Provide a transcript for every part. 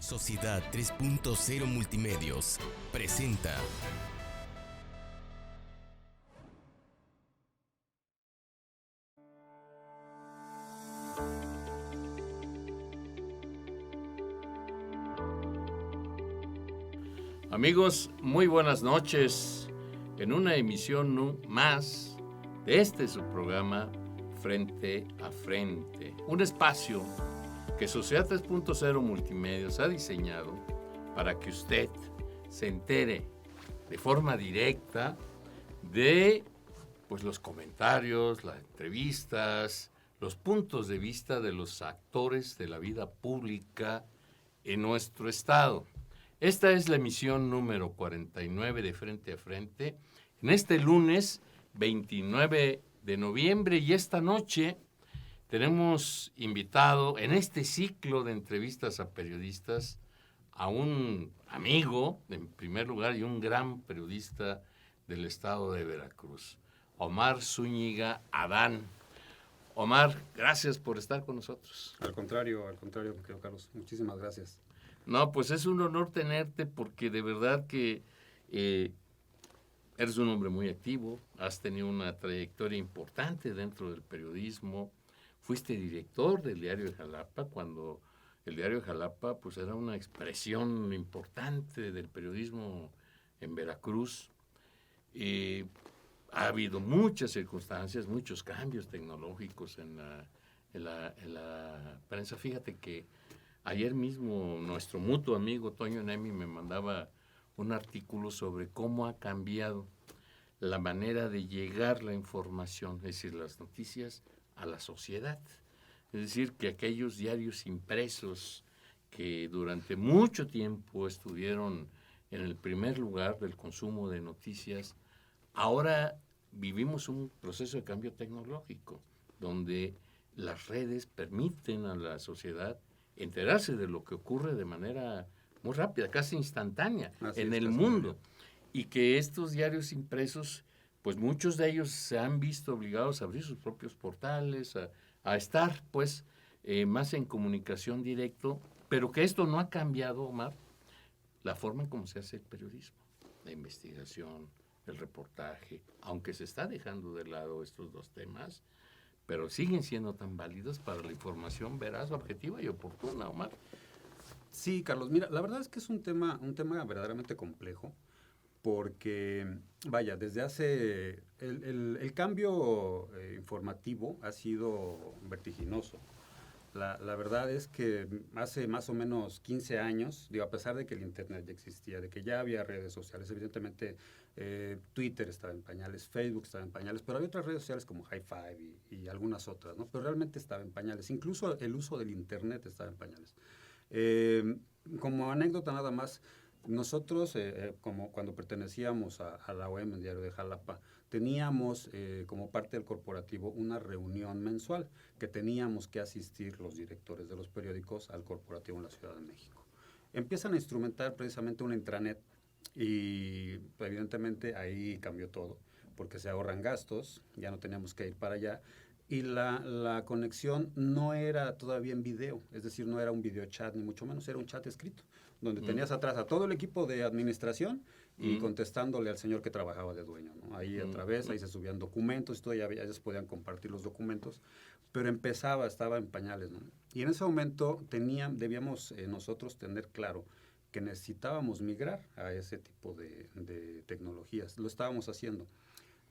Sociedad 3.0 Multimedios presenta. Amigos, muy buenas noches en una emisión más de su programa Frente a Frente, un espacio que Sociedad 3.0 Multimedios ha diseñado para que usted se entere de forma directa de los comentarios, las entrevistas, los puntos de vista de los actores de la vida pública en nuestro estado. Esta es la emisión número 49 de Frente a Frente, en este lunes 29 de noviembre, y esta noche tenemos invitado en este ciclo de entrevistas a periodistas a un amigo, en primer lugar, y un gran periodista del estado de Veracruz, Omar Zúñiga Adán. Omar, gracias por estar con nosotros. Al contrario, mi querido Carlos, muchísimas gracias. No, pues es un honor tenerte porque de verdad que eres un hombre muy activo, has tenido una trayectoria importante dentro del periodismo, fuiste director del Diario de Jalapa cuando el Diario de Jalapa pues era una expresión importante del periodismo en Veracruz. Ha habido muchas circunstancias, muchos cambios tecnológicos en la prensa. Fíjate que ayer mismo nuestro mutuo amigo Toño Nemi me mandaba un artículo sobre cómo ha cambiado la manera de llegar la información, es decir, las noticias a la sociedad. Es decir, que aquellos diarios impresos que durante mucho tiempo estuvieron en el primer lugar del consumo de noticias, ahora vivimos un proceso de cambio tecnológico, donde las redes permiten a la sociedad enterarse de lo que ocurre de manera muy rápida, casi instantánea en el mundo. Y que estos diarios impresos, pues muchos de ellos se han visto obligados a abrir sus propios portales, a estar pues más en comunicación directo, pero que esto no ha cambiado, Omar, la forma en cómo se hace el periodismo, la investigación, el reportaje, aunque se está dejando de lado estos dos temas, pero siguen siendo tan válidos para la información veraz, objetiva y oportuna, Omar. Sí, Carlos, mira, la verdad es que es un tema verdaderamente complejo, porque, vaya, desde hace, el cambio informativo ha sido vertiginoso. La verdad es que hace más o menos 15 años, digo, a pesar de que el Internet ya existía, de que ya había redes sociales, evidentemente Twitter estaba en pañales, Facebook estaba en pañales, pero había otras redes sociales como Hi5 y algunas otras, ¿no? Pero realmente estaba en pañales, incluso el uso del Internet estaba en pañales. Como anécdota nada más, nosotros, como cuando pertenecíamos a la OEM, el Diario de Jalapa, teníamos como parte del corporativo una reunión mensual que teníamos que asistir los directores de los periódicos al corporativo en la Ciudad de México. Empiezan a instrumentar precisamente una intranet y evidentemente ahí cambió todo, porque se ahorran gastos, ya no teníamos que ir para allá. Y la conexión no era todavía en video, es decir, no era un video chat, ni mucho menos, era un chat escrito, donde tenías atrás a todo el equipo de administración y contestándole al señor que trabajaba de dueño, ¿no? Ahí a través, ahí se subían documentos y todo, ya ellos podían compartir los documentos, pero estaba en pañales, ¿no? Y en ese momento debíamos nosotros tener claro que necesitábamos migrar a ese tipo de tecnologías, lo estábamos haciendo.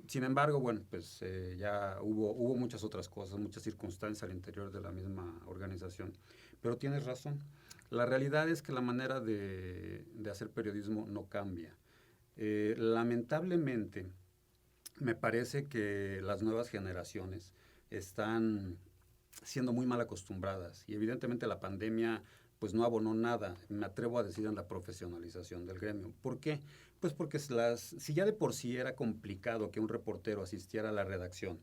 Sin embargo, bueno, pues ya hubo muchas otras cosas, muchas circunstancias al interior de la misma organización. Pero tienes razón. La realidad es que la manera de hacer periodismo no cambia. Lamentablemente, me parece que las nuevas generaciones están siendo muy mal acostumbradas y evidentemente la pandemia pues no abonó nada, me atrevo a decir, en la profesionalización del gremio. ¿Por qué? Pues porque si ya de por sí era complicado que un reportero asistiera a la redacción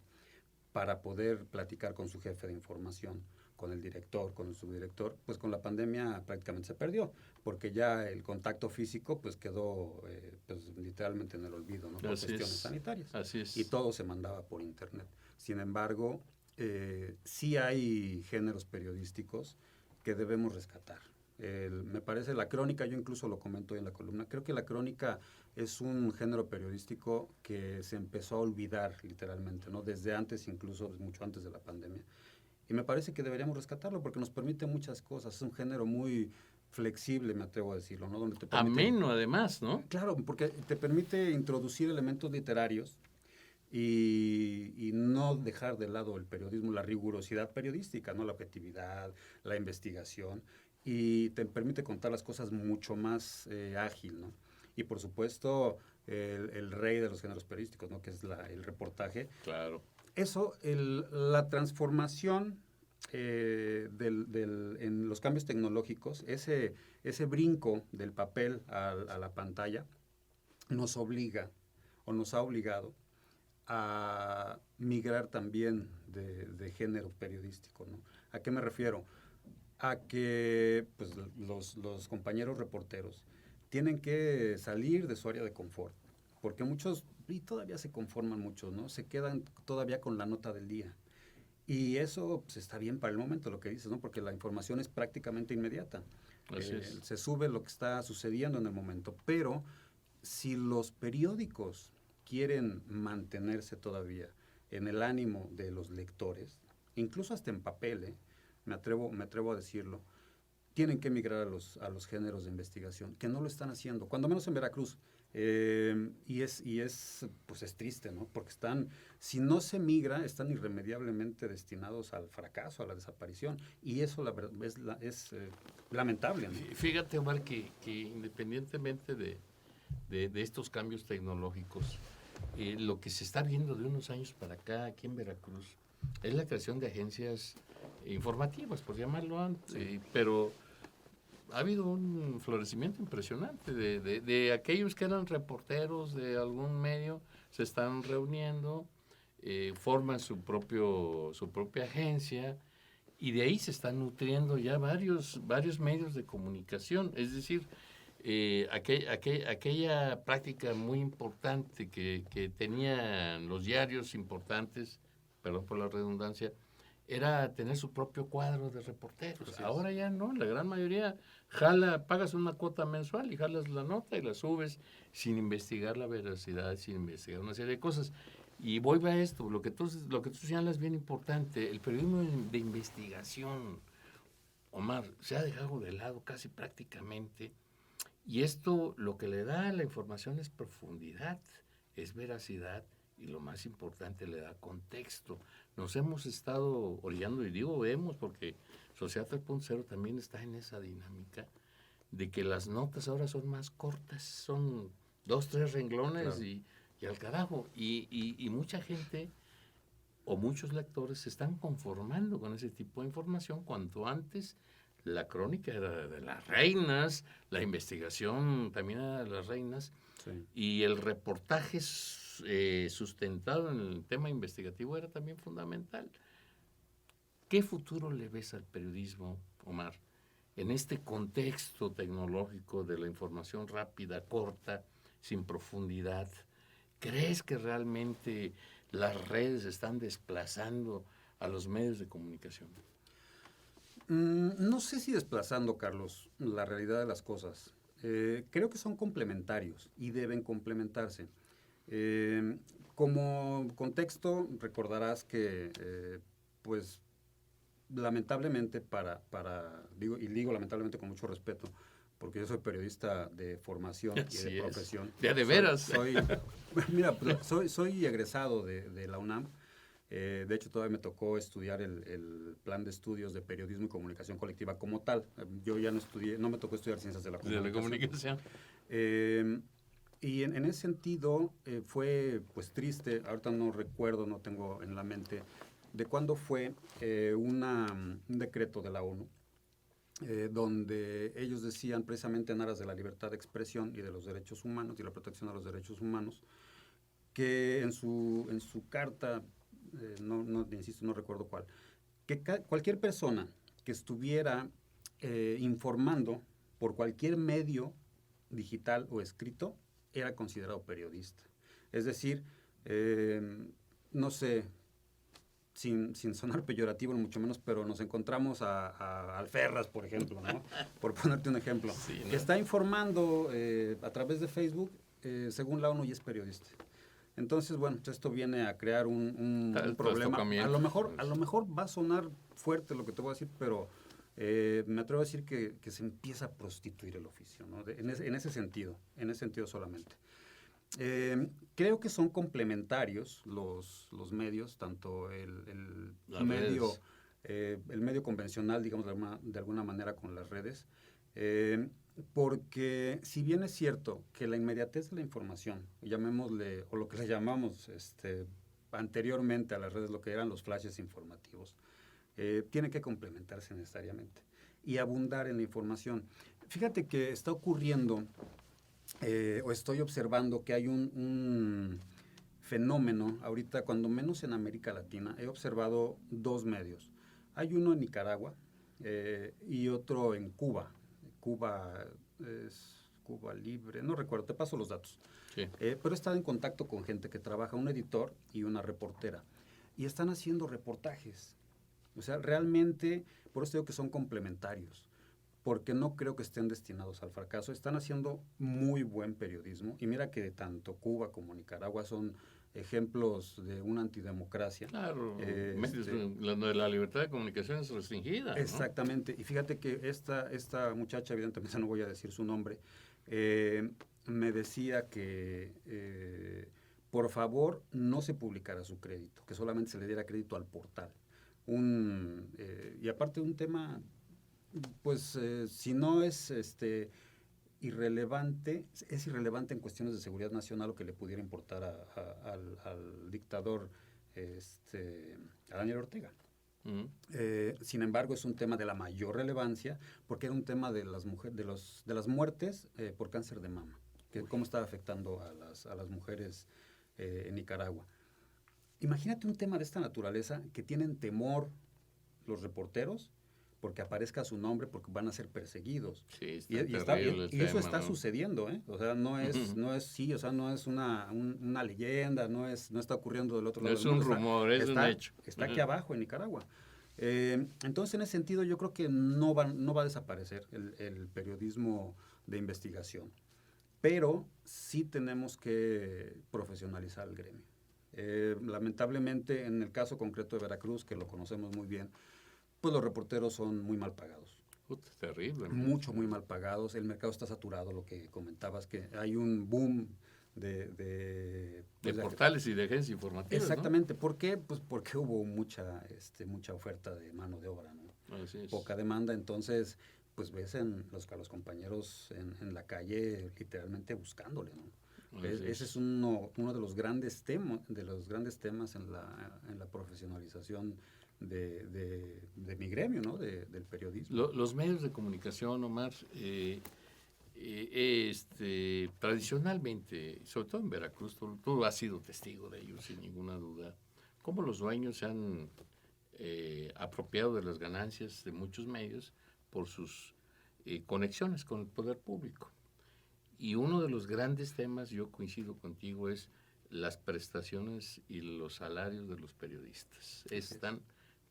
para poder platicar con su jefe de información, con el director, con el subdirector, pues con la pandemia prácticamente se perdió, porque ya el contacto físico pues quedó pues literalmente en el olvido, ¿no? Por cuestiones sanitarias. Así es. Y todo se mandaba por internet. Sin embargo, sí hay géneros periodísticos que debemos rescatar. Me parece la crónica, yo incluso lo comento en la columna, creo que la crónica es un género periodístico que se empezó a olvidar literalmente, ¿no? Desde antes, incluso mucho antes de la pandemia. Y me parece que deberíamos rescatarlo porque nos permite muchas cosas. Es un género muy flexible, me atrevo a decirlo, ¿no? Donde te permite, ameno además, ¿no? claro, porque te permite introducir elementos literarios y no dejar de lado el periodismo, la rigurosidad periodística, ¿no? La objetividad, la investigación, y te permite contar las cosas mucho más ágil, ¿no? Y por supuesto, el rey de los géneros periodísticos, ¿no? Que es el reportaje. Claro. Eso, la transformación en los cambios tecnológicos, ese brinco del papel a la pantalla, nos obliga o nos ha obligado a migrar también de género periodístico, ¿no? ¿A qué me refiero? A que pues, los compañeros reporteros tienen que salir de su área de confort, porque muchos, y todavía se conforman muchos, ¿no? Se quedan todavía con la nota del día. Y eso pues, está bien para el momento, lo que dices, ¿no? Porque la información es prácticamente inmediata. Se sube lo que está sucediendo en el momento, pero si los periódicos quieren mantenerse todavía en el ánimo de los lectores, incluso hasta en papel, me atrevo a decirlo, tienen que migrar a los géneros de investigación, que no lo están haciendo, cuando menos en Veracruz. Pues es triste, ¿no? Porque si no se migra, están irremediablemente destinados al fracaso, a la desaparición. Y eso, la verdad, es lamentable, ¿no? Fíjate, Omar, que independientemente de estos cambios tecnológicos, lo que se está viendo de unos años para acá aquí en Veracruz es la creación de agencias informativas, por llamarlo antes, sí. Pero ha habido un florecimiento impresionante de aquellos que eran reporteros de algún medio, se están reuniendo, forman su propia agencia, y de ahí se están nutriendo ya varios medios de comunicación. Es decir, aquella práctica muy importante que tenían los diarios importantes, perdón por la redundancia, era tener su propio cuadro de reporteros. Ahora ya no, la gran mayoría pagas una cuota mensual y jalas la nota y la subes sin investigar la veracidad, sin investigar una serie de cosas. Y voy a esto, lo que tú señalas es bien importante, el periodismo de investigación, Omar, se ha dejado de lado casi prácticamente, y esto lo que le da a la información es profundidad, es veracidad, y lo más importante, le da contexto. Nos hemos estado orillando, y digo vemos porque Sociedad 3.0 también está en esa dinámica de que las notas ahora son más cortas, son 2, 3 renglones, claro. y al carajo. Y mucha gente o muchos lectores se están conformando con ese tipo de información, cuanto antes la crónica era de las reinas, la investigación también era de las reinas, sí. Y el reportaje sustentado en el tema investigativo era también fundamental. ¿Qué futuro le ves al periodismo, Omar, en este contexto tecnológico de la información rápida, corta, sin profundidad? ¿Crees que realmente las redes están desplazando a los medios de comunicación? No sé si desplazando, Carlos, la realidad de las cosas. Creo que son complementarios y deben complementarse. Como contexto, recordarás que, pues, lamentablemente digo lamentablemente con mucho respeto, porque yo soy periodista de formación y de profesión. ¿De veras? Mira, soy egresado de la UNAM. De hecho, todavía me tocó estudiar el plan de estudios de periodismo y comunicación colectiva como tal. Yo ya no me tocó estudiar ciencias de la comunicación. Y en ese sentido fue pues triste, ahorita no recuerdo, no tengo en la mente, de cuándo fue un decreto de la ONU, donde ellos decían precisamente en aras de la libertad de expresión y de los derechos humanos y la protección de los derechos humanos, que en su carta, insisto, no recuerdo cuál, que cualquier persona que estuviera informando por cualquier medio digital o escrito era considerado periodista. Es decir, no sé, sin sonar peyorativo, ni mucho menos, pero nos encontramos a Alferras, por ejemplo, ¿no? Por ponerte un ejemplo, Sí, ¿no? que está informando a través de Facebook, según la ONU, y es periodista. Entonces, bueno, pues esto viene a crear un problema. A lo mejor va a sonar fuerte lo que te voy a decir, pero me atrevo a decir que se empieza a prostituir el oficio, ¿no? En ese sentido solamente. Creo que son complementarios los medios, tanto el medio convencional, digamos, de alguna manera con las redes, porque si bien es cierto que la inmediatez de la información, llamémosle, o lo que le llamamos anteriormente a las redes, lo que eran los flashes informativos, tiene que complementarse necesariamente y abundar en la información. Fíjate que está ocurriendo, o estoy observando que hay un fenómeno, ahorita cuando menos en América Latina, he observado dos medios. Hay uno en Nicaragua y otro en Cuba. Cuba es Cuba Libre, no recuerdo, te paso los datos. Sí. Pero he estado en contacto con gente que trabaja, un editor y una reportera, y están haciendo reportajes. O sea, realmente, por eso digo que son complementarios, porque no creo que estén destinados al fracaso. Están haciendo muy buen periodismo, y mira que tanto Cuba como Nicaragua son ejemplos de una antidemocracia. Claro, la libertad de comunicación es restringida, ¿no? Exactamente, y fíjate que esta muchacha, evidentemente no voy a decir su nombre, me decía que por favor no se publicara su crédito, que solamente se le diera crédito al portal. Y aparte un tema, pues si no es irrelevante, es irrelevante en cuestiones de seguridad nacional, o que le pudiera importar al dictador a Daniel Ortega. Sin embargo, es un tema de la mayor relevancia, porque era un tema de las de las muertes por cáncer de mama, que cómo estaba afectando a las mujeres en Nicaragua. Imagínate un tema de esta naturaleza, que tienen temor los reporteros porque aparezca su nombre, porque van a ser perseguidos. Sí, y eso está sucediendo, ¿eh? O sea, no es una leyenda, no está ocurriendo del otro lado del mundo. No es un rumor, es un hecho. Está aquí abajo en Nicaragua. Entonces, en ese sentido, yo creo que no va a desaparecer el periodismo de investigación, pero sí tenemos que profesionalizar el gremio. Lamentablemente, en el caso concreto de Veracruz, que lo conocemos muy bien, pues los reporteros son muy mal pagados. Es terrible, ¿no? Muy mal pagados. El mercado está saturado, lo que comentabas, que hay un boom de portales y de agencias informativas. Exactamente. ¿No? ¿Por qué? Pues porque hubo mucha oferta de mano de obra, ¿no? Así es. Poca demanda, entonces pues ves a los compañeros en la calle literalmente buscándole, ¿no? Ese es uno de los grandes temas en la profesionalización de mi gremio, ¿no? Del periodismo. Los medios de comunicación, Omar, tradicionalmente, sobre todo en Veracruz, tú has sido testigo de ello, sin ninguna duda, cómo los dueños se han apropiado de las ganancias de muchos medios por sus conexiones con el poder público. Y uno de los grandes temas, yo coincido contigo, es las prestaciones y los salarios de los periodistas. Están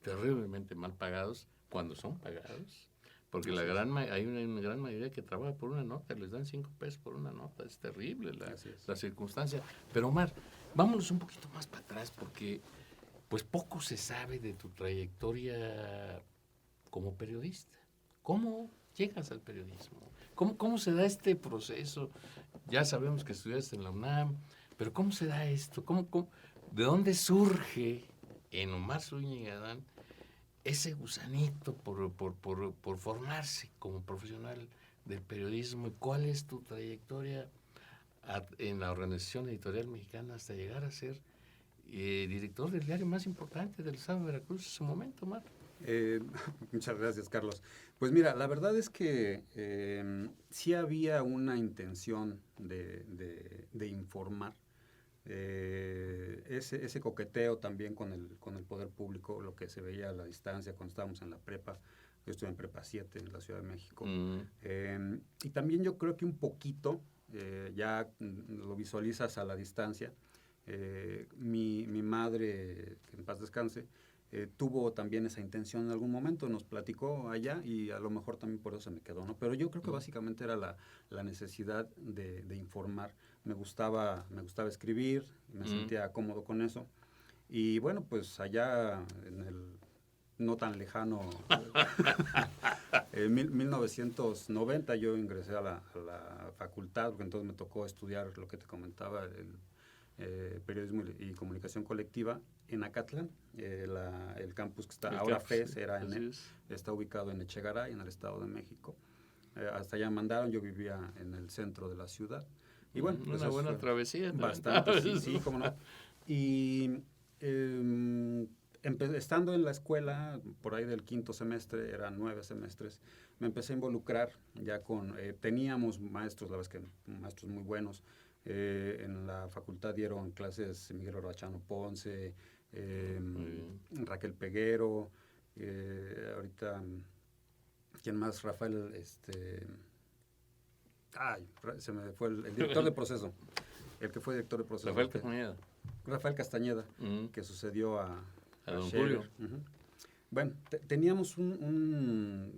terriblemente mal pagados cuando son pagados, porque hay una gran mayoría que trabaja por una nota, les dan 5 pesos por una nota. Es terrible la circunstancia. Pero Omar, vámonos un poquito más para atrás, porque pues poco se sabe de tu trayectoria como periodista. ¿Cómo llegas al periodismo? ¿Cómo se da este proceso? Ya sabemos que estudiaste en la UNAM, pero ¿cómo se da esto? ¿De dónde surge en Omar Zúñiga Adán ese gusanito por formarse como profesional del periodismo? ¿Y cuál es tu trayectoria en la Organización Editorial Mexicana hasta llegar a ser director del diario más importante del estado de Veracruz en su momento, Omar? Muchas gracias, Carlos. Pues mira, la verdad es que sí había una intención de informar. Ese coqueteo también con el poder público, lo que se veía a la distancia cuando estábamos en la prepa. Yo estuve en Prepa 7 en la Ciudad de México. Y también yo creo que un poquito, ya lo visualizas a la distancia, mi madre, que en paz descanse, tuvo también esa intención en algún momento, nos platicó allá y a lo mejor también por eso se me quedó, ¿no? Pero yo creo que básicamente era la necesidad de informar. Me gustaba escribir, me sentía cómodo con eso. Y bueno, pues allá en el no tan lejano, en 1990 yo ingresé a la facultad, porque entonces me tocó estudiar lo que te comentaba, el periodismo y comunicación colectiva en Acatlán. El campus que está ahora FES está ubicado en Echegaray, en el Estado de México. Hasta allá mandaron, yo vivía en el centro de la ciudad. Y bueno, una buena travesía. Bastante, sí, cómo no. Y estando en la escuela, por ahí del quinto semestre, eran 9 semestres, me empecé a involucrar ya con, teníamos maestros, la verdad es que maestros muy buenos. En la facultad dieron clases Miguel Orbachano Ponce, Raquel Peguero, ahorita, ¿quién más? Rafael, se me fue el director de proceso, el que fue director de proceso. Rafael Castañeda, que sucedió a don Julio. Bueno, teníamos una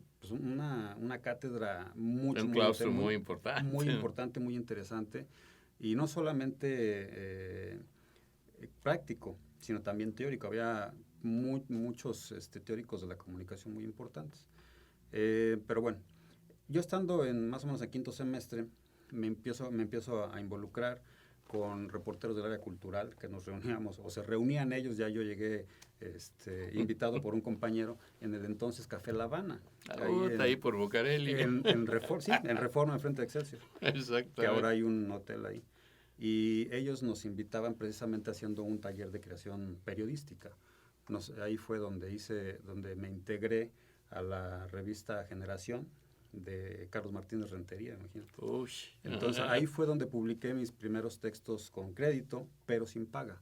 cátedra un claustro muy importante. Muy importante, muy interesante. Y no solamente práctico, sino también teórico. Había muchos teóricos de la comunicación muy importantes. Pero bueno, yo estando en más o menos el quinto semestre, me empiezo a involucrar con reporteros del área cultural, que nos reuníamos, o se reunían ellos, ya yo llegué invitado por un compañero en el entonces Café La Habana. Ahí por Bucareli. En Reforma, enfrente de Excelsior. Exacto. Que ahora hay un hotel ahí. Y ellos nos invitaban precisamente haciendo un taller de creación periodística. Ahí fue donde me integré a la revista Generación de Carlos Martínez Rentería, imagínate. Entonces ahí fue donde publiqué mis primeros textos con crédito, pero sin paga.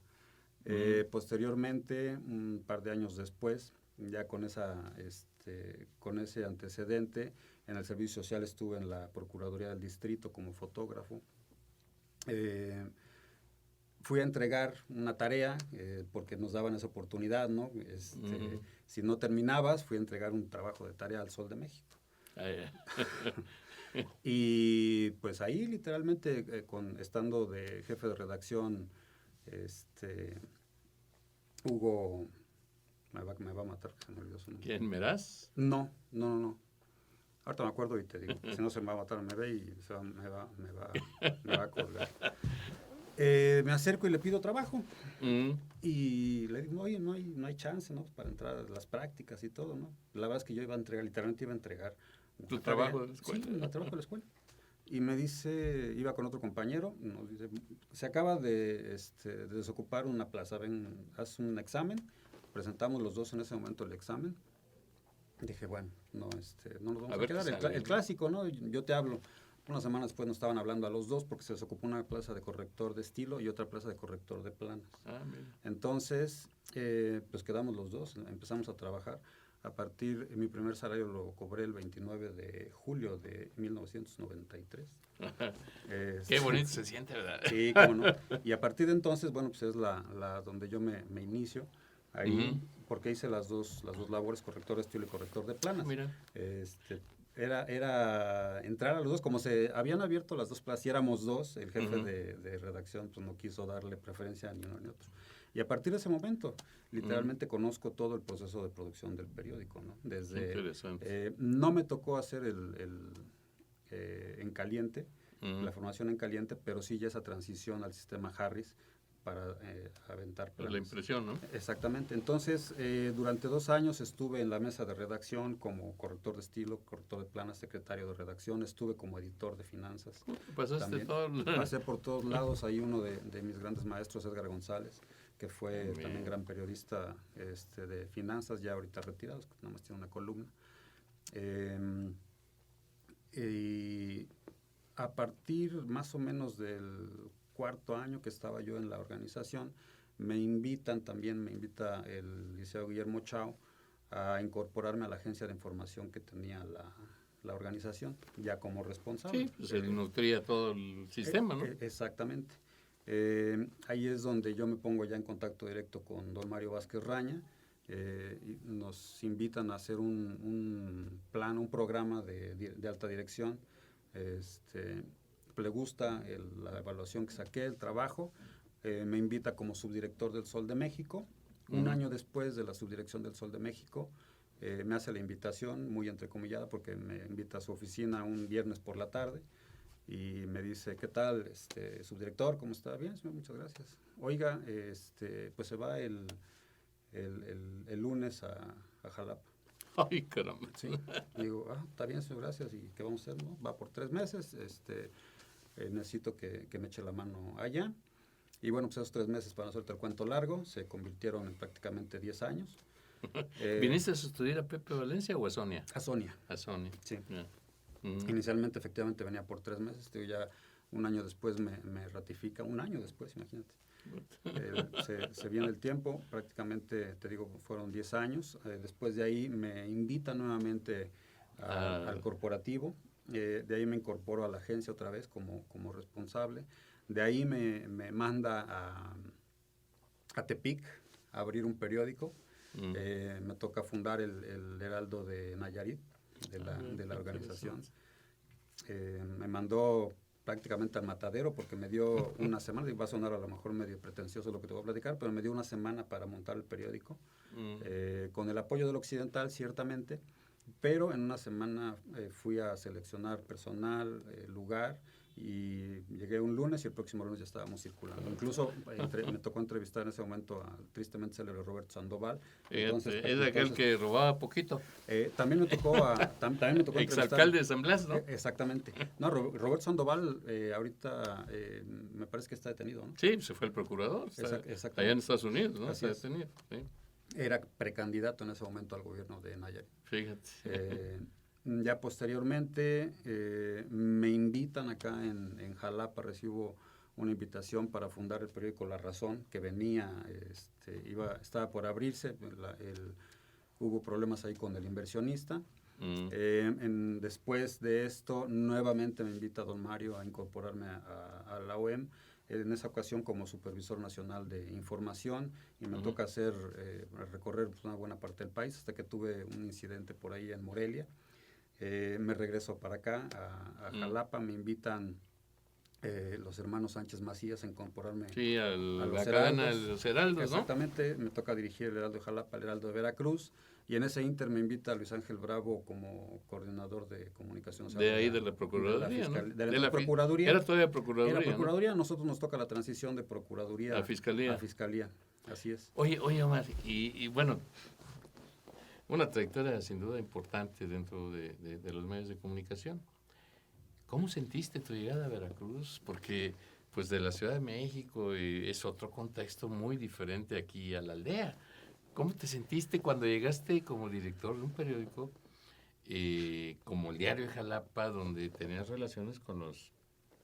Posteriormente, un par de años después, ya con ese antecedente, en el Servicio Social estuve en la Procuraduría del Distrito como fotógrafo. Fui a entregar una tarea, porque nos daban esa oportunidad, ¿no? Si no terminabas, fui a entregar un trabajo de tarea al Sol de México. Y pues ahí literalmente, estando de jefe de redacción, Hugo, me va a matar, se me olvidó su nombre. ¿Quién, Meraz? No. Ahorita me acuerdo y te digo, si no se me va a matar, me ve y me va a colgar. Me acerco y le pido trabajo. Y le digo, oye, no hay chance, ¿no? Para entrar a las prácticas y todo, ¿no? La verdad es que yo literalmente iba a entregar. ¿Tu trabajo de la escuela? Sí, el trabajo de la escuela. Y me dice, iba con otro compañero, nos dice, se acaba de desocupar una plaza, ven, haz un examen. Presentamos los dos en ese momento el examen. Dije, bueno, no nos vamos a quedar. El clásico, ¿no? Yo te hablo. Unas semanas después nos estaban hablando a los dos porque se desocupó una plaza de corrector de estilo y otra plaza de corrector de planas. Entonces, pues quedamos los dos, empezamos a trabajar. Mi primer salario lo cobré el 29 de julio de 1993. Qué bonito se siente, ¿verdad? Sí, cómo no. Y a partir de entonces, bueno, pues es la donde yo me inicio. Ahí, porque hice las dos labores, corrector de estilo y corrector de planas. Mira. Era entrar a los dos, como se habían abierto las dos plazas y éramos dos, el jefe de redacción pues no quiso darle preferencia a ni uno ni otro. Y a partir de ese momento, literalmente conozco todo el proceso de producción del periódico, ¿no? Interesante. No me tocó hacer en caliente, la formación en caliente, pero sí ya esa transición al sistema Harris para aventar planos. La impresión, ¿no? Exactamente. Entonces, durante 2 años estuve en la mesa de redacción como corrector de estilo, corrector de planas, secretario de redacción, estuve como editor de finanzas. Pasé por todos lados. Ahí uno de mis grandes maestros, Edgar González, que fue también gran periodista de finanzas, ya ahorita retirado, nada más tiene una columna. Y a partir más o menos del 4º año que estaba yo en la organización, me invita el licenciado Guillermo Chao a incorporarme a la agencia de información que tenía la organización, ya como responsable. Sí, pues se nutría todo el sistema, ¿no? Exactamente. Ahí es donde yo me pongo ya en contacto directo con don Mario Vázquez Raña, y nos invitan a hacer un plan, un programa de alta dirección. Le gusta la evaluación que saqué, el trabajo. Me invita como subdirector del Sol de México. Un año después de la subdirección del Sol de México, me hace la invitación, muy entrecomillada, porque me invita a su oficina un viernes por la tarde y me dice, ¿qué tal, subdirector? ¿Cómo está? Bien, señor, muchas gracias. Oiga, pues se va el lunes a Jalapa. Ay, caramba. Sí. Digo, está bien, señor, gracias. ¿Y qué vamos a hacer? ¿No? Va por 3 meses. Necesito que me eche la mano allá. Y bueno, pues esos 3 meses, para no hacerte el cuento largo, se convirtieron en prácticamente 10 años. ¿Viniste a estudiar a Pepe Valencia o a Sonia? A Sonia. A Sonia. Sí. Yeah. Inicialmente, efectivamente, venía por 3 meses. Ya un año después me ratifica. Un año después, imagínate. Se viene el tiempo, prácticamente, te digo, fueron 10 años. Después de ahí me invita nuevamente al corporativo. De ahí me incorporo a la agencia otra vez como responsable. De ahí me manda a Tepic a abrir un periódico. Me toca fundar el Heraldo de Nayarit, de la organización. Me mandó prácticamente al matadero porque me dio una semana, y va a sonar a lo mejor medio pretencioso lo que te voy a platicar, pero me dio una semana para montar el periódico, con el apoyo del Occidental, ciertamente, pero en una semana fui a seleccionar personal, lugar, y llegué un lunes y el próximo lunes ya estábamos circulando. Incluso me tocó entrevistar en ese momento al tristemente célebre Roberto Sandoval. Entonces, es aquel que robaba poquito. También me tocó entrevistar. Exalcalde de San Blas, ¿no? Exactamente. No, Roberto Sandoval ahorita me parece que está detenido, ¿no? Sí, se fue el procurador. Está allá en Estados Unidos, ¿no? Así está detenido. Sí. Era precandidato en ese momento al gobierno de Nayarit. Fíjate. Ya posteriormente me invitan acá en Jalapa, recibo una invitación para fundar el periódico La Razón, que venía, estaba por abrirse, hubo problemas ahí con el inversionista. Después de esto, nuevamente me invita don Mario a incorporarme a la OEM, en esa ocasión como supervisor nacional de información, y me toca recorrer pues, una buena parte del país, hasta que tuve un incidente por ahí en Morelia. Me regreso para acá, a Jalapa, me invitan los hermanos Sánchez Macías a incorporarme a los Heraldos, ¿no? Exactamente, me toca dirigir el Heraldo de Jalapa, el Heraldo de Veracruz, y en ese inter me invita Luis Ángel Bravo como coordinador de comunicación. De ahí de la Procuraduría, de la Procuraduría. Era todavía Procuraduría. Era Procuraduría, ¿no? Nosotros nos toca la transición de Procuraduría a Fiscalía. A Fiscalía, así es. Oye Omar, y bueno, una trayectoria sin duda importante dentro de los medios de comunicación. ¿Cómo sentiste tu llegada a Veracruz? Porque pues de la Ciudad de México es otro contexto muy diferente aquí a la aldea. ¿Cómo te sentiste cuando llegaste como director de un periódico como el Diario de Jalapa, donde tenías relaciones con los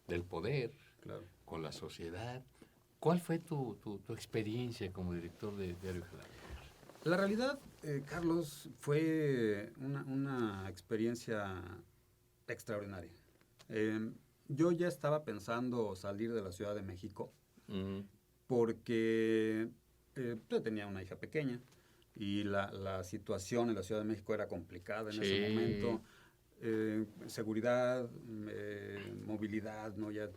del poder, claro, con la sociedad? ¿Cuál fue tu experiencia como director de Diario de Jalapa? La realidad, Carlos, fue una experiencia extraordinaria. Yo ya estaba pensando salir de la Ciudad de México porque tenía una hija pequeña y la situación en la Ciudad de México era complicada en ese momento. Seguridad, movilidad, ¿no? Ya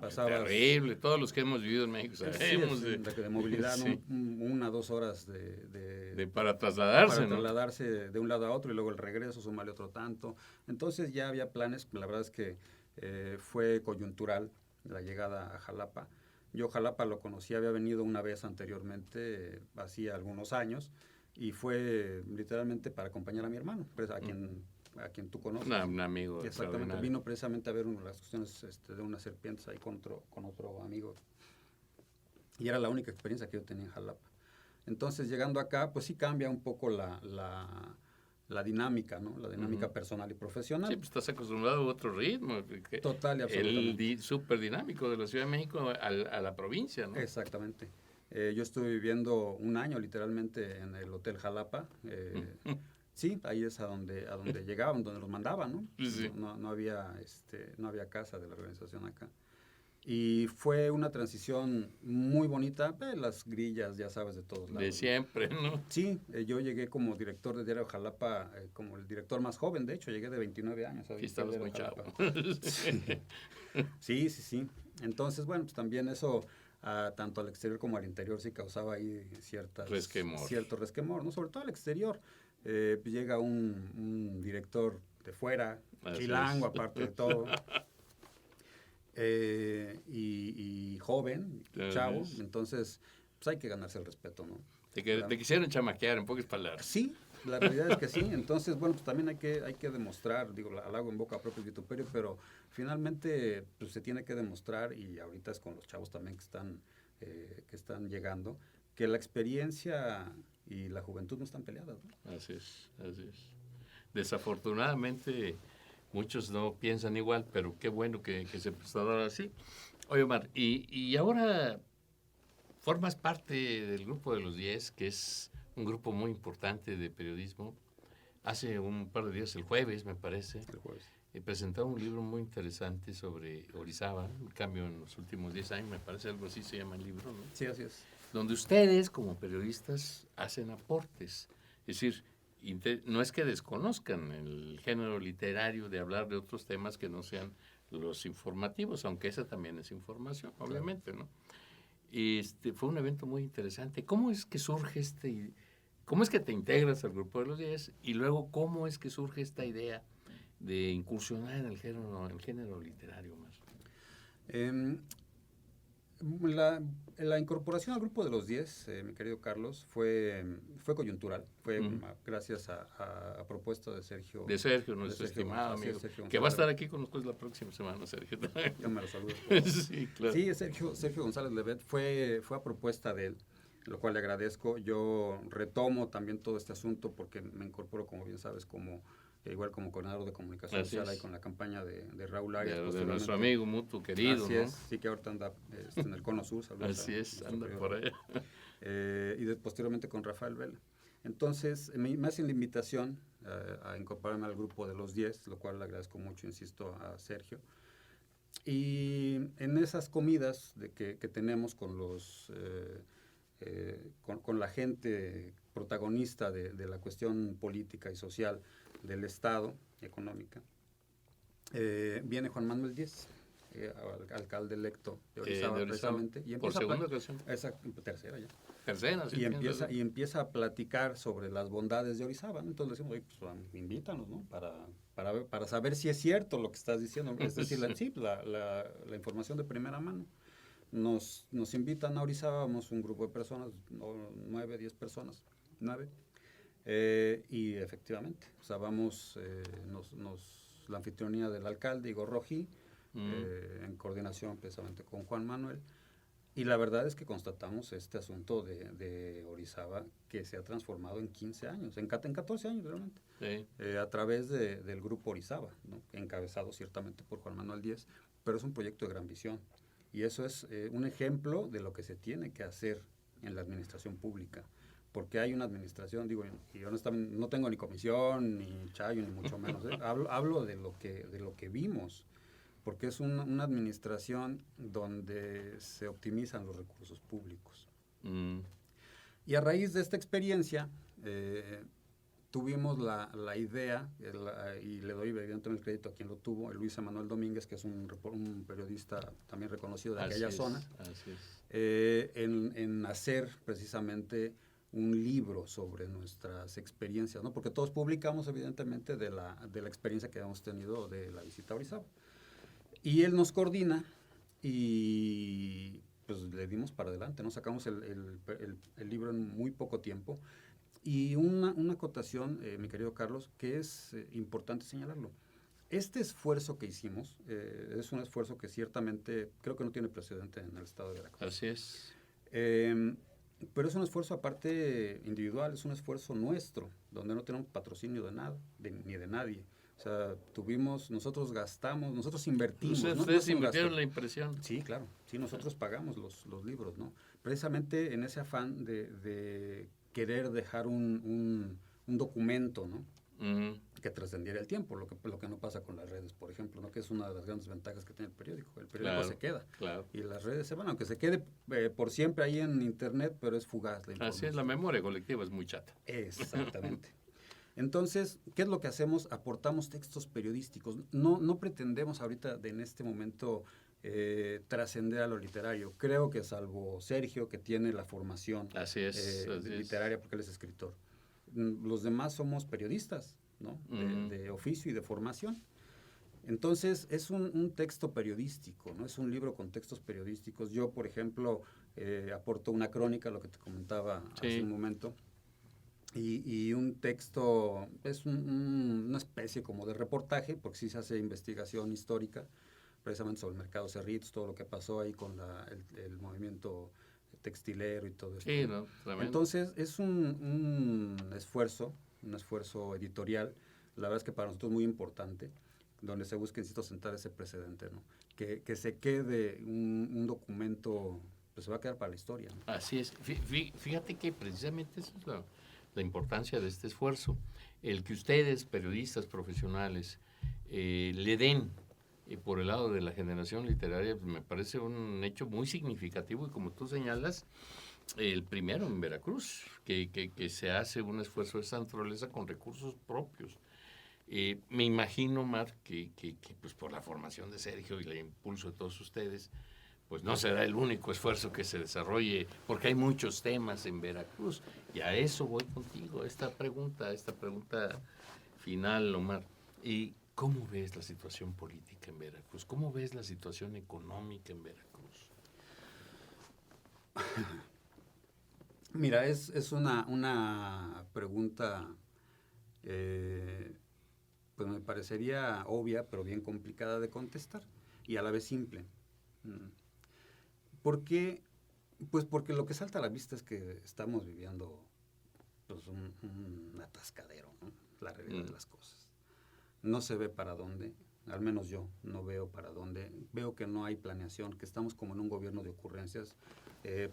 pasaba terrible, todos los que hemos vivido en México sabemos de movilidad, sí. 1 a 2 horas para trasladarse, para trasladarse de un lado a otro, y luego el regreso, sumarle otro tanto. Entonces ya había planes. La verdad es que fue coyuntural la llegada a Jalapa. Yo Jalapa lo conocía, había venido una vez anteriormente, hacía algunos años, y fue literalmente para acompañar a mi hermano, pues, a quien tú conoces. Un amigo. Exactamente, vino precisamente a ver las cuestiones de unas serpientes ahí con otro amigo. Y era la única experiencia que yo tenía en Jalapa. Entonces, llegando acá, pues sí cambia un poco la dinámica, ¿no? La dinámica personal y profesional. Sí, pues estás acostumbrado a otro ritmo. Total y absolutamente. El súper dinámico de la Ciudad de México a la provincia, ¿no? Exactamente. Yo estuve viviendo 1 año literalmente en el Hotel Jalapa. Sí, ahí es a donde llegaban, donde los mandaban, ¿no? Sí. No había casa de la organización acá. Y fue una transición muy bonita, las grillas, ya sabes, de todos lados. De siempre, ¿no? Sí, yo llegué como director de Diario Jalapa, como el director más joven, de hecho, llegué de 29 años. Aquí estamos muy chavos. Sí. Entonces, bueno, pues también eso, tanto al exterior como al interior, sí causaba ahí cierto resquemor, ¿no? Sobre todo al exterior. Llega un director de fuera, chilango, aparte de todo. Y joven, chavo, entonces pues hay que ganarse el respeto, ¿no? Te quisieron chamaquear, en pocas palabras. Sí, la realidad es que sí, entonces bueno, pues también hay que demostrar, digo, halago en boca propia y vituperio, pero finalmente pues se tiene que demostrar, y ahorita es con los chavos también que están llegando, que la experiencia y la juventud no están peleadas, ¿no? Así es. Desafortunadamente muchos no piensan igual, pero qué bueno que se empezó a dar así. Oye, Omar, y ahora formas parte del grupo de los 10, que es un grupo muy importante de periodismo. Hace un par de días, el jueves, me parece, presentaron un libro muy interesante sobre Orizaba, el cambio en los últimos 10 años, me parece, algo así se llama el libro, ¿no? Sí, así es. Donde ustedes, como periodistas, hacen aportes. Es decir, no es que desconozcan el género literario de hablar de otros temas que no sean los informativos, aunque esa también es información, obviamente, ¿no? Fue un evento muy interesante. ¿Cómo es que surge cómo es que te integras al grupo de los 10? Y luego, ¿cómo es que surge esta idea de incursionar en el género literario más? La incorporación al grupo de los 10, mi querido Carlos, fue coyuntural. Fue gracias a propuesta de Sergio. De Sergio, nuestro estimado amigo. Que va a estar aquí con nosotros la próxima semana, Sergio. Yo me lo saludo. Sí, claro. Sí, Sergio González Levet fue a propuesta de él, lo cual le agradezco. Yo retomo también todo este asunto porque me incorporo, como bien sabes, igual como coordinador de comunicación social ahí con la campaña de Raúl Arias. De nuestro amigo mutuo querido, así ¿no? es, sí, que ahorita anda en el Cono Sur. Así es, anda por allá. Y posteriormente con Rafael Vela. Entonces, me hacen la invitación a incorporarme al grupo de los 10, lo cual le agradezco mucho, insisto, a Sergio. Y en esas comidas que tenemos con con la gente protagonista de la cuestión política y social del Estado, económica, viene Juan Manuel Díez, alcalde electo de Orizaba, precisamente. Y por segunda ocasión. Tercera ya. Tercera, sí. Y empieza a platicar sobre las bondades de Orizaba, ¿no? Entonces le decimos, oye, pues invítanos, ¿no? Para saber si es cierto lo que estás diciendo. Es decir, la información de primera mano. Nos invitan a Orizaba, vamos un grupo de personas, 9, 10 personas, 9. Y efectivamente, o sea, vamos, la anfitrionía del alcalde, Igor Rojí, en coordinación precisamente con Juan Manuel. Y la verdad es que constatamos este asunto de Orizaba que se ha transformado en 15 años, en 14 años realmente, sí. A través del grupo Orizaba, ¿no? Encabezado ciertamente por Juan Manuel Díez, pero es un proyecto de gran visión. Y eso es un ejemplo de lo que se tiene que hacer en la administración pública. Porque hay una administración, digo, y honestamente no tengo ni comisión, ni chayo, ni mucho menos. Hablo de lo que vimos, porque es una administración donde se optimizan los recursos públicos. Y a raíz de esta experiencia, tuvimos la idea, y le doy evidentemente el crédito a quien lo tuvo, Luis Emanuel Domínguez, que es un periodista también reconocido de aquella zona, en hacer precisamente un libro sobre nuestras experiencias, ¿no? Porque todos publicamos evidentemente de la experiencia que hemos tenido de la visita a Orizaba. Y él nos coordina y pues le dimos para adelante, ¿no? Sacamos el libro en muy poco tiempo. Y una acotación, mi querido Carlos, que es importante señalarlo. Este esfuerzo que hicimos es un esfuerzo que ciertamente creo que no tiene precedente en el estado de Veracruz. Así es. Pero es un esfuerzo aparte individual, es un esfuerzo nuestro, donde no tenemos patrocinio de nada, ni de nadie. O sea, nosotros gastamos, nosotros invertimos. Ustedes invirtieron la impresión. Sí, claro. Sí, nosotros pagamos los libros, ¿no? Precisamente en ese afán de querer dejar un documento, ¿no? que trascendiera el tiempo, lo que no pasa con las redes, por ejemplo, ¿no? Que es una de las grandes ventajas que tiene el periódico. El periódico se queda, y las redes se van, aunque se quede por siempre ahí en internet, pero es fugaz la información. Así es, la memoria colectiva es muy chata. Exactamente. Entonces, ¿qué es lo que hacemos? Aportamos textos periodísticos. No pretendemos ahorita, en este momento, trascender a lo literario. Creo que salvo Sergio, que tiene la formación literaria, porque él es escritor, los demás somos periodistas, ¿no? De oficio y de formación. Entonces, es un texto periodístico, ¿no? Es un libro con textos periodísticos. Yo, por ejemplo, aporto una crónica, lo que te comentaba hace un momento, y un texto, es una especie como de reportaje, porque sí se hace investigación histórica, precisamente sobre el mercado Cerritos, todo lo que pasó ahí con el movimiento textilero y todo esto. Sí, ¿no? Tremendo. Entonces, es un esfuerzo editorial, la verdad es que para nosotros es muy importante, donde se busca, insisto, sentar ese precedente, ¿no? Que se quede un documento, pues se va a quedar para la historia, ¿no? Así es. Fíjate que precisamente esa es la importancia de este esfuerzo. El que ustedes, periodistas profesionales, le den por el lado de la generación literaria, pues me parece un hecho muy significativo, y como tú señalas, el primero en Veracruz, que se hace un esfuerzo de esa naturaleza con recursos propios. Me imagino, Mar, que pues por la formación de Sergio y el impulso de todos ustedes, pues no será el único esfuerzo que se desarrolle, porque hay muchos temas en Veracruz, y a eso voy contigo, esta pregunta final, Omar. ¿Y cómo ves la situación política en Veracruz? ¿Cómo ves la situación económica en Veracruz? Mira, es una pregunta, pues me parecería obvia, pero bien complicada de contestar, y a la vez simple. ¿Por qué? Pues porque lo que salta a la vista es que estamos viviendo pues, un atascadero, ¿no? La realidad de las cosas. No se ve para dónde, al menos yo no veo para dónde. Veo que no hay planeación, que estamos como en un gobierno de ocurrencias,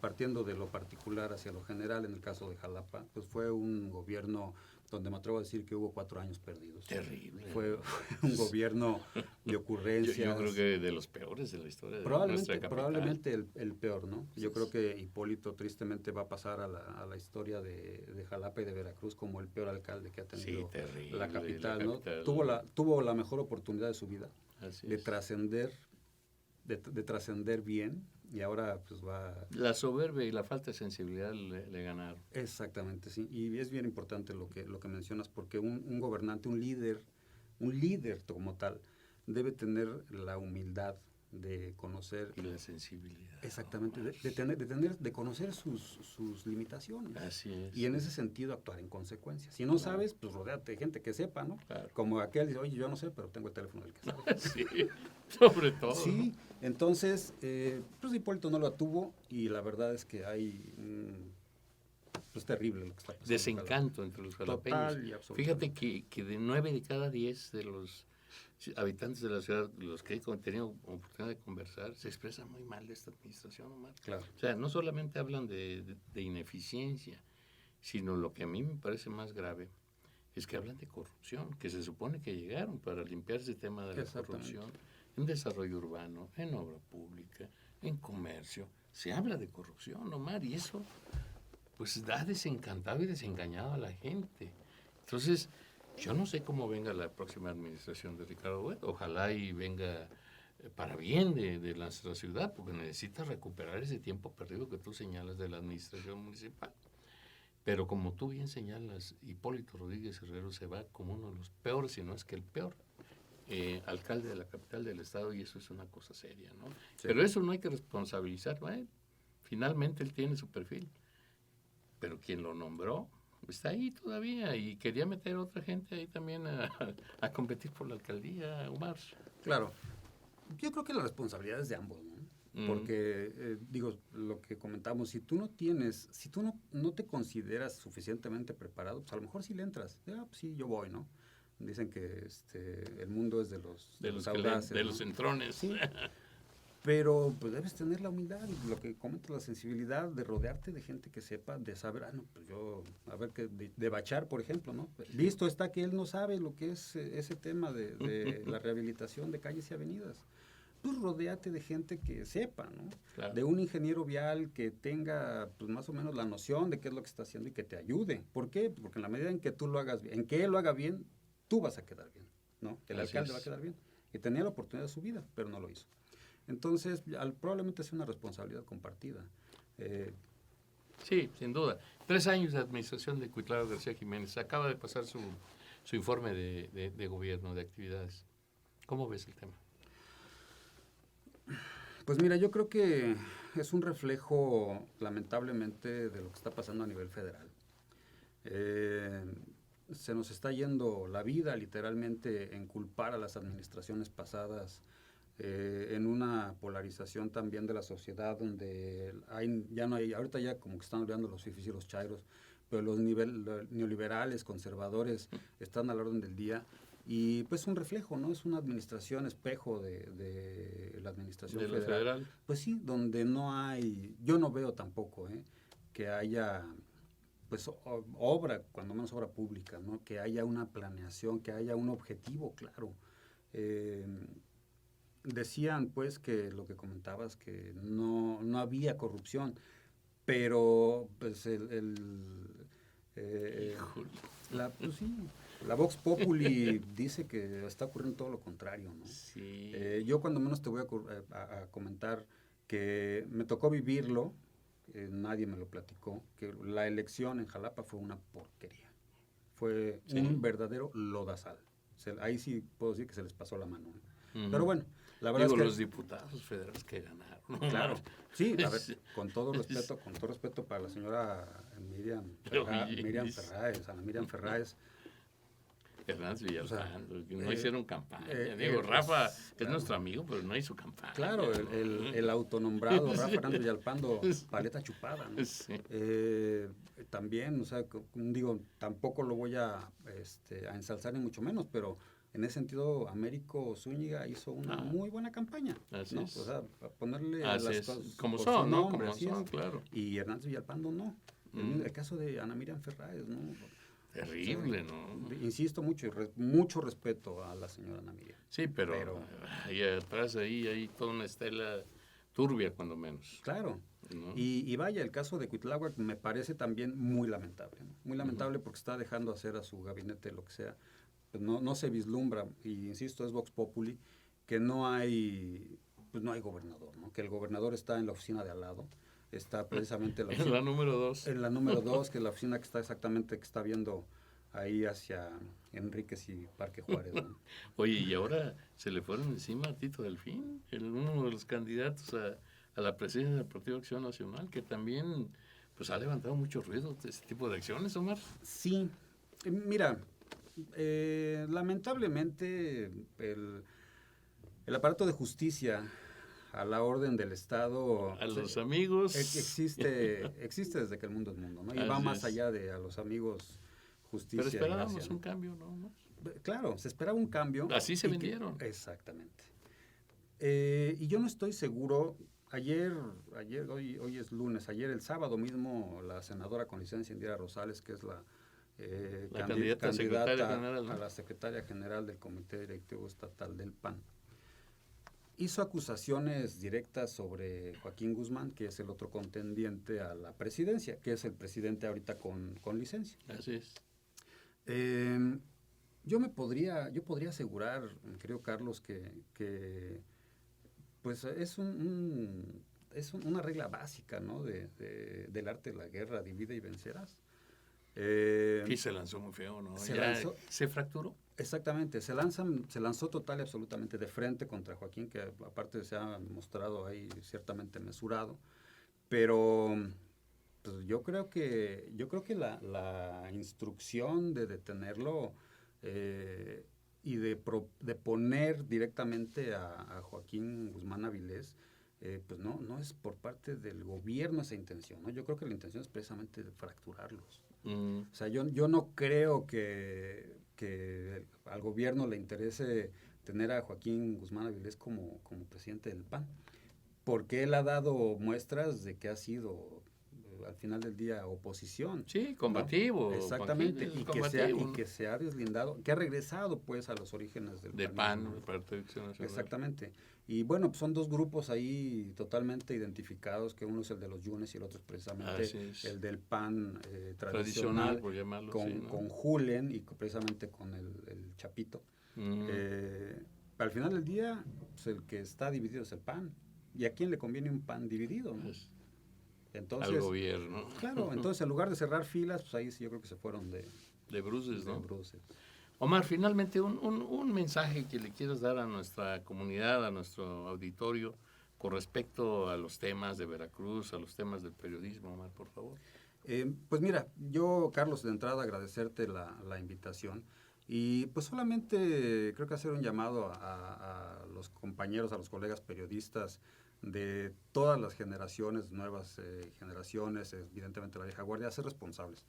partiendo de lo particular hacia lo general. En el caso de Jalapa, pues fue un gobierno donde me atrevo a decir que hubo 4 años perdidos. Terrible. Fue un gobierno de ocurrencias. Yo creo que de los peores de la historia de nuestra capital. Probablemente el peor, ¿no? Sí, yo creo que Hipólito tristemente va a pasar a la historia de Jalapa y de Veracruz como el peor alcalde que ha tenido la capital, ¿no? Tuvo la mejor oportunidad de su vida. Así de trascender, de trascender bien, y ahora pues va... La soberbia y la falta de sensibilidad le ganaron. Exactamente, sí. Y es bien importante lo que mencionas, porque un gobernante, un líder como tal, debe tener la humildad de conocer... Y la sensibilidad. Exactamente, de conocer sus limitaciones. Así es. Y en ese sentido actuar en consecuencia. Si no sabes, pues rodéate de gente que sepa, ¿no? Claro. Como aquel dice, oye, yo no sé, pero tengo el teléfono del que sabe. Sí, sobre todo. Sí, entonces, pues Hipólito no lo tuvo, y la verdad es que hay... pues terrible lo que está pasando. Desencanto entre los jalapeños. Total y absolutamente. Fíjate que de 9 de cada 10 de los habitantes de la ciudad, los que he tenido oportunidad de conversar, se expresan muy mal de esta administración, Omar. Claro. O sea, no solamente hablan de ineficiencia, sino lo que a mí me parece más grave es que hablan de corrupción, que se supone que llegaron para limpiar ese tema de la corrupción en desarrollo urbano, en obra pública, en comercio. Se habla de corrupción, Omar, y eso pues da desencantado y desengañado a la gente. Entonces, yo no sé cómo venga la próxima administración de Ricardo Boet. Ojalá y venga para bien de la ciudad, porque necesita recuperar ese tiempo perdido que tú señalas de la administración municipal. Pero como tú bien señalas, Hipólito Rodríguez Herrero se va como uno de los peores, si no es que el peor, alcalde de la capital del estado, y eso es una cosa seria, ¿no? Sí. Pero eso no hay que responsabilizar, ¿no? Finalmente él tiene su perfil, pero quien lo nombró está ahí todavía, y quería meter a otra gente ahí también a competir por la alcaldía, Omar. Claro, yo creo que la responsabilidad es de ambos, ¿no? Porque, digo, lo que comentamos, si tú no te consideras suficientemente preparado, pues a lo mejor sí le entras. Pues sí, yo voy, ¿no? Dicen que el mundo es de los audaces, de los entrones. Sí. Pero pues debes tener la humildad, lo que comenta, la sensibilidad de rodearte de gente que sepa, de saber, no, pues yo, a ver, que de Bachar, por ejemplo, ¿no? Visto está que él no sabe lo que es ese tema de la rehabilitación de calles y avenidas. Pues rodéate de gente que sepa, ¿no? Claro. De un ingeniero vial que tenga, pues más o menos la noción de qué es lo que está haciendo y que te ayude. ¿Por qué? Porque en la medida en que tú lo hagas bien, en que él lo haga bien, tú vas a quedar bien, ¿no? El Así alcalde es. va a quedar bien. Y tenía la oportunidad de su vida, pero no lo hizo. Entonces, probablemente sea una responsabilidad compartida. Sí, sin duda. 3 años de administración de Cuitlavo García Jiménez. Acaba de pasar su informe de gobierno, de actividades. ¿Cómo ves el tema? Pues mira, yo creo que es un reflejo, lamentablemente, de lo que está pasando a nivel federal. Se nos está yendo la vida, literalmente, en culpar a las administraciones pasadas, en una polarización también de la sociedad donde ya no hay, ahorita ya como que están olvidando los fifís y los chairos, pero los neoliberales, conservadores, están a la orden del día. Y pues un reflejo, ¿no? Es una administración espejo de la administración ¿De la federal? Pues sí, donde no hay, yo no veo tampoco, que haya pues obra, cuando menos obra pública, ¿no? Que haya una planeación, que haya un objetivo claro. Decían pues que lo que comentabas, que no había corrupción, pero pues pues sí, la Vox Populi dice que está ocurriendo todo lo contrario, ¿no? Sí. Yo cuando menos te voy a comentar que me tocó vivirlo, nadie me lo platicó, que la elección en Jalapa fue una porquería. Fue un verdadero lodazal. Ahí sí puedo decir que se les pasó la mano. Pero bueno, la verdad es que los diputados federales que ganaron. Claro, sí, a ver, con todo respeto para la señora Miriam Ferráez, Ana Miriam Ferráez. Hernández Villalpando, O sea, no hicieron campaña. Rafa es nuestro amigo, pero no hizo campaña. Claro, el autonombrado Rafa Hernández Villalpando, paleta chupada, ¿no? Sí. También, o sea, digo, tampoco lo voy a ensalzar ni mucho menos, pero en ese sentido, Américo Zúñiga hizo una muy buena campaña. Así ¿no? es. O sea, ponerle así las es. cosas Como por son, su ¿no? nombre, Como son, es. claro. Y Hernández Villalpando no. El caso de Ana Miriam Ferráez, ¿no? Terrible, o sea, ¿no? Insisto mucho, mucho respeto a la señora Ana Miriam. Sí, pero ahí atrás hay toda una estela turbia, cuando menos. Claro. ¿No? Y vaya, el caso de Cuitláhuac me parece también muy lamentable, ¿no? Muy lamentable porque está dejando hacer a su gabinete lo que sea. Pues no se vislumbra, y insisto, es Vox Populi, que no hay gobernador, ¿no? Que el gobernador está en la oficina de al lado, está precisamente en la número 2. En la número 2, que es la oficina que está viendo ahí hacia Enríquez y Parque Juárez, ¿no? Oye, y ahora se le fueron encima a Tito Delfín, uno de los candidatos a la presidencia del Partido Acción Nacional, que también pues ha levantado mucho ruido de este tipo de acciones, Omar. Sí, mira, lamentablemente el aparato de justicia a la orden del Estado a los amigos existe desde que el mundo es mundo, ¿no? Y va más allá de a los amigos justicia. Pero esperábamos gracia, ¿no? un cambio, ¿no? Claro, se esperaba un cambio. Así se vendieron. Exactamente. Y yo no estoy seguro. Hoy es lunes. Ayer, el sábado mismo, la senadora con licencia Indira Rosales, que es la candidata general, ¿no? a la secretaria general del Comité Directivo Estatal del PAN, hizo acusaciones directas sobre Joaquín Guzmán, que es el otro contendiente a la presidencia, que es el presidente ahorita con licencia. Así es. Yo podría asegurar, querido Carlos, que pues es una regla básica, ¿no? del arte de la guerra, divide y vencerás. Y se lanzó muy feo, ¿no? ¿Se fracturó? Exactamente, se lanzó total y absolutamente de frente contra Joaquín, que aparte se ha mostrado ahí ciertamente mesurado, pero pues yo creo que la instrucción de detenerlo y de poner directamente a Joaquín Guzmán Avilés, pues no es por parte del gobierno esa intención, ¿no? Yo creo que la intención es precisamente fracturarlos. O sea, yo no creo que al gobierno le interese tener a Joaquín Guzmán Avilés como presidente del PAN, porque él ha dado muestras de que ha sido, al final del día, oposición. Sí, combativo. ¿No? Exactamente, Joaquín, y que se ha deslindado, que ha regresado pues a los orígenes del de panismo. PAN, del Partido de Acción Nacional. Exactamente. Y bueno, pues son dos grupos ahí totalmente identificados, que uno es el de los Yunes y el otro es precisamente el del PAN tradicional por llamarlo con, así, ¿no? con Julen y precisamente con el Chapito. Al final del día, pues el que está dividido es el PAN. ¿Y a quién le conviene un PAN dividido? ¿No? Entonces, al gobierno. Claro, entonces en lugar de cerrar filas, pues ahí sí yo creo que se fueron de bruces, ¿no? bruces. Omar, finalmente un mensaje que le quieras dar a nuestra comunidad, a nuestro auditorio, con respecto a los temas de Veracruz, a los temas del periodismo, Omar, por favor. Pues mira, yo, Carlos, de entrada agradecerte la invitación y pues solamente creo que hacer un llamado a los compañeros, a los colegas periodistas de todas las generaciones, nuevas generaciones, evidentemente la vieja guardia, a ser responsables.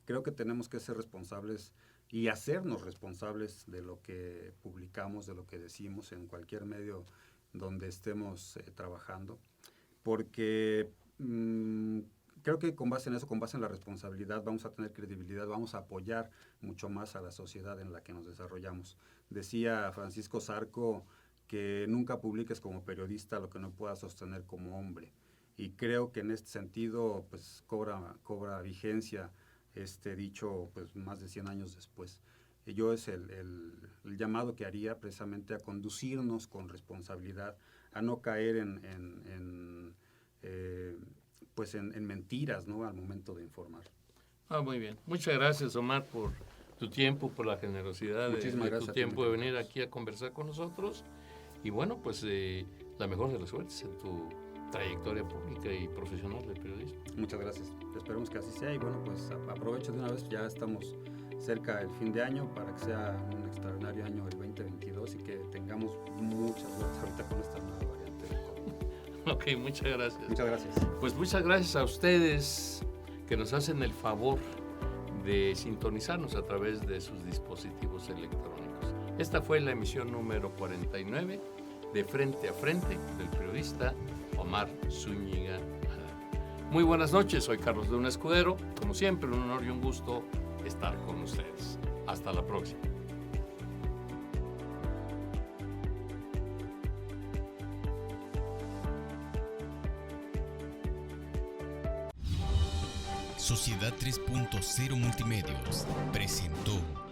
Creo que tenemos que ser responsables y hacernos responsables de lo que publicamos, de lo que decimos en cualquier medio donde estemos trabajando, porque creo que con base en eso, con base en la responsabilidad, vamos a tener credibilidad, vamos a apoyar mucho más a la sociedad en la que nos desarrollamos. Decía Francisco Zarco que nunca publiques como periodista lo que no puedas sostener como hombre, y creo que en este sentido pues cobra vigencia este dicho pues más de 100 años después. Yo es el llamado que haría precisamente a conducirnos con responsabilidad, a no caer en mentiras, ¿no?, al momento de informar. Muy bien. Muchas gracias, Omar, por tu tiempo, por la generosidad de tu tiempo de venir aquí a conversar con nosotros. Y bueno, pues la mejor de las suertes en tu trayectoria pública y profesional del periodismo. Muchas gracias. Esperemos que así sea y bueno, pues aprovecho de una vez, ya estamos cerca del fin de año para que sea un extraordinario año el 2022 y que tengamos muchas suerte ahorita con esta nueva variante del COVID. Ok, muchas gracias. Muchas gracias. Pues muchas gracias a ustedes que nos hacen el favor de sintonizarnos a través de sus dispositivos electrónicos. Esta fue la emisión número 49 de Frente a Frente del periodista Omar Zúñiga. Muy buenas noches, soy Carlos Luna Escudero. Como siempre, un honor y un gusto estar con ustedes. Hasta la próxima. Sociedad 3.0 Multimedios presentó